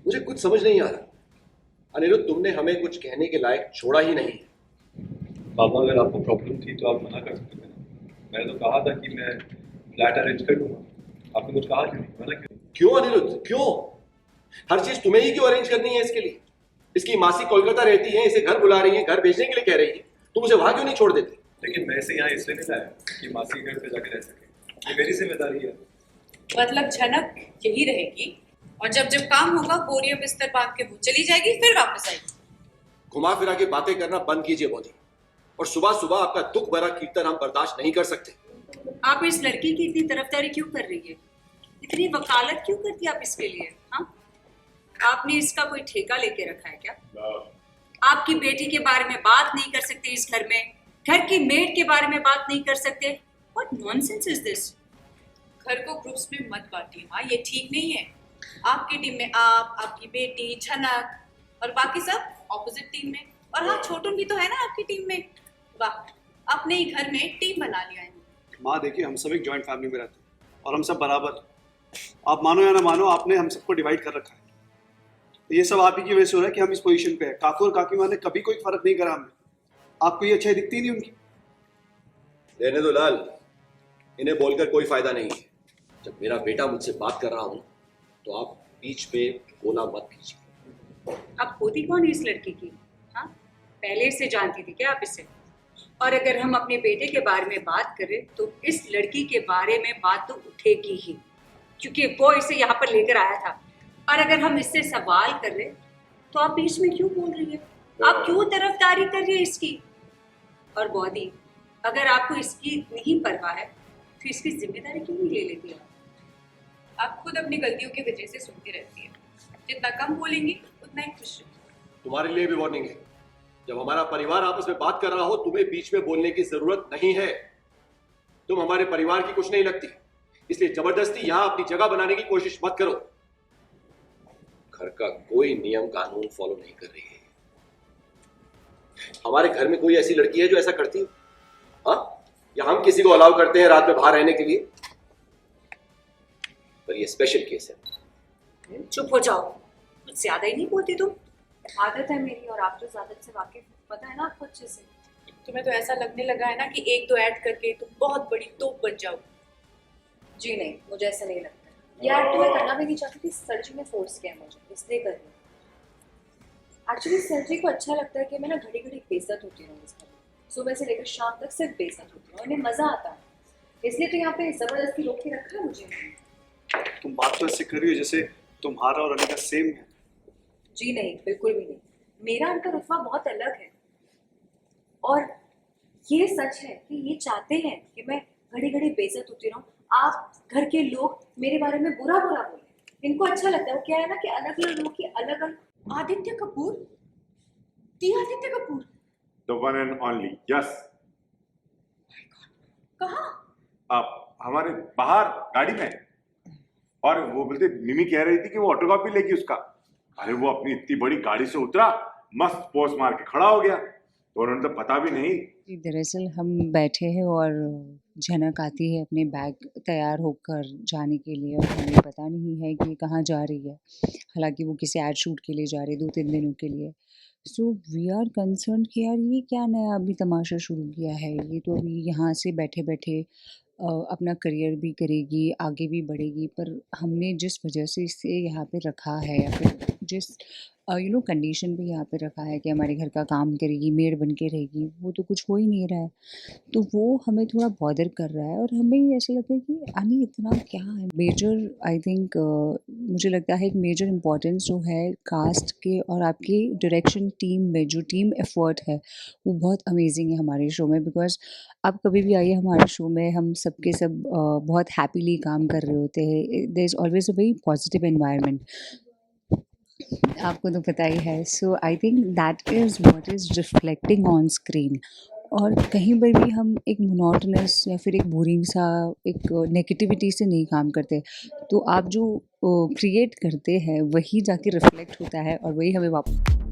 मुझे कुछ समझ नहीं आ रहा अनिरुद्ध, तुमने हमें कुछ कहने के लायक छोड़ा ही नहीं। पापा, अगर आपको प्रॉब्लम थी तो आप मना कर सकते थे ना। मैंने तो कहा था कि मैं फ्लैट अरेंज कर दूंगा। आपने कुछ कहा क्यों नहीं, मना क्यों? क्यों अनिरुद्ध, क्यों? हर चीज तुम्हें ही क्यों अरेंज करनी है इसके लिए? इसकी मासी कोलकाता रहती है, इसे घर बुला रही है, घर भेजने के लिए कह रही है, तुम उसे वहां क्यों नहीं छोड़ देते? लेकिन मैं इसे यहाँ इसलिए नहीं लाया कि मासी घर पे जाके रह सके। ये मेरी जिम्मेदारी है। मतलब झनक यही रहेगी और जब जब काम होगा बोरिया बिस्तर बांध के वो चली जाएगी, फिर वापस आएगी। घुमा फिरा के बातें करना बंद कीजिए मोदी, और सुबह सुबह आपका दुख भरा कीर्तन हम बर्दाश्त नहीं कर सकते। आप इस लड़की की इतनी तरफदारी क्यों कर रही है? इतनी वकालत क्यों करती है आप इसके लिए? हाँ, आपने इसका कोई ठेका लेके रखा है क्या? आपकी बेटी के बारे में बात नहीं कर सकते इस घर में, घर की मेड के बारे में बात नहीं कर सकते। What nonsense is this? घर को ग्रुप्स में मत बांटिए माँ, ये ठीक नहीं है। आपकी टीम में आप, आपकी बेटी, झनक और बाकी सब ऑपोजिट टीम में। और हाँ, छोटू भी तो है ना आपकी टीम में। वाह, अपने ही घर में टीम बना लिया है। माँ देखिए, हम सब एक जॉइंट फैमिली में रहते हैं और हम सब बराबर। आप मानो या ना मानो, आपने हम सबको डिवाइड कर रखा है। तो ये सब आप ही की वजह से हो रहा है कि हम इस पोजीशन पे हैं। काकू और काकी माँ ने कभी कोई फर्क नहीं करा हमें। आपको ये अच्छाई दिखती नहीं उनकी? रहने दो लाल, इन्हें बोलकर कोई फायदा नहीं है। जब मेरा बेटा मुझसे बात कर रहा हूं तो आप बीच में बोला मत कीजिए। आप होती कौन है इस लड़की की? हाँ, पहले से जानती थी क्या आप इसे? और अगर हम अपने बेटे के बारे में बात करें तो इस लड़की के बारे में बात तो उठेगी ही, क्योंकि वो इसे यहाँ पर लेकर आया था। और अगर हम इससे सवाल कर रहे तो आप बीच में क्यों बोल रही है? आप क्यों तरफदारी कर रही है इसकी? और बॉडी, अगर आपको इसकी नहीं परवाह है तो इसकी जिम्मेदारी क्यों नहीं ले लेती आप खुद अपनी गलतियों की वजह से सुनती रहती है। जितना कम बोलेंगी उतना ही खुश रहोगी। तुम्हारे लिए भी वार्निंग है, जब हमारा परिवार आपस में बात कर रहा हो तुम्हें बीच में बोलने की जरूरत नहीं है। तुम हमारे परिवार की कुछ नहीं लगती, इसलिए जबरदस्ती यहां अपनी जगह बनाने की कोशिश मत करो। घर का कोई नियम कानून फॉलो नहीं कर रही है। हमारे घर में कोई ऐसी लड़की है जो ऐसा करती हो? हाँ, या हम किसी को अलाउ करते हैं रात में बाहर रहने के लिए? पर ये स्पेशल केस है। चुप हो जाओ, कुछ ज्यादा ही नहीं बोलती तुम। आदत है मेरी और आप तो आदत से वाकिफ, पता है ना आपको अच्छे से। तुम्हें तो ऐसा लगने लगा है ना कि एक दो ऐड करके तुम बहुत बड़ी तोप बन जाओ। जी नहीं, मुझे ऐसा नहीं लगता। ये एक्ट तो मैं करना भी नहीं चाहती थी, सर जी ने फोर्स किया मुझे, इसलिए कर रही हूँ। एक्चुअली सर जी को अच्छा लगता है कि मैं ना घड़ी घड़ी बेइज्जत होती रहूँ इस घर में। सुबह से लेकर शाम तक सिर्फ बेइज्जत होती हूँ, उन्हें मज़ा आता है, इसलिए तो यहाँ पे ज़बरदस्ती रोक के रखा है मुझे। तुम बात तो ऐसे कर रही हो जैसे तुम्हारा और अनिका सेम है। जी नहीं, बिल्कुल भी नहीं। मेरा उनका रुतबा बहुत अलग है और ये सच है कि ये चाहते हैं कि मैं घड़ी घड़ी बेइज्जत होती रहूँ। आप घर के लोग मेरे बारे में बुरा बुरा बोले, इनको अच्छा लगता है। वो क्या है ना कि अलग अलग लोग की अलग अलग। आदित्य कपूर? दी Aditya Kapoor? The one and only, yes. कहाँ? आप हमारे बाहर गाड़ी में। और वो बोलते, मिमी कह रही थी कि वो ऑटोकॉपी लेगी उसका। अरे वो अपनी इतनी बड़ी गाड़ी से उतरा, मस्त पोज मार के खड़ा हो गया, तो उन्होंने तो पता भी नहीं। दरअसल हम बैठे हैं और झनक आती है अपने बैग तैयार होकर जाने के लिए, और हमें पता नहीं है कि कहाँ जा रही है। हालांकि वो किसी एड शूट के लिए जा रही है 2-3 दिनों के लिए। सो वी आर कंसर्न कि यार ये क्या नया अभी तमाशा शुरू किया है। ये तो अभी यहाँ से बैठे बैठे अपना करियर भी करेगी, आगे भी बढ़ेगी, पर हमने जिस वजह से इसे यहाँ पे रखा है या फिर जिस कंडीशन पे यहाँ पे रखा है कि हमारे घर का काम करेगी, मेड बन के रहेगी, वो तो कुछ हो ही नहीं रहा है। तो वो हमें थोड़ा बॉदर कर रहा है और हमें ऐसा लगता है कि यानी इतना क्या है। मेजर आई थिंक मुझे लगता है एक मेजर इम्पोर्टेंस जो है कास्ट के और आपकी डायरेक्शन टीम में जो टीम एफर्ट है वो बहुत अमेजिंग है हमारे शो में। बिकॉज आप कभी भी आइए हमारे शो में, हम सब के सब बहुत हैप्पीली काम कर रहे होते हैं। There is always a very positive environment, आपको तो पता ही है। So I think that is what is reflecting on screen. और कहीं पर भी हम एक मोनोटोनस या फिर एक बोरिंग सा एक नेगेटिविटी से नहीं काम करते। तो आप जो क्रिएट करते हैं वही जाके रिफ्लेक्ट होता है और वही हमें वापस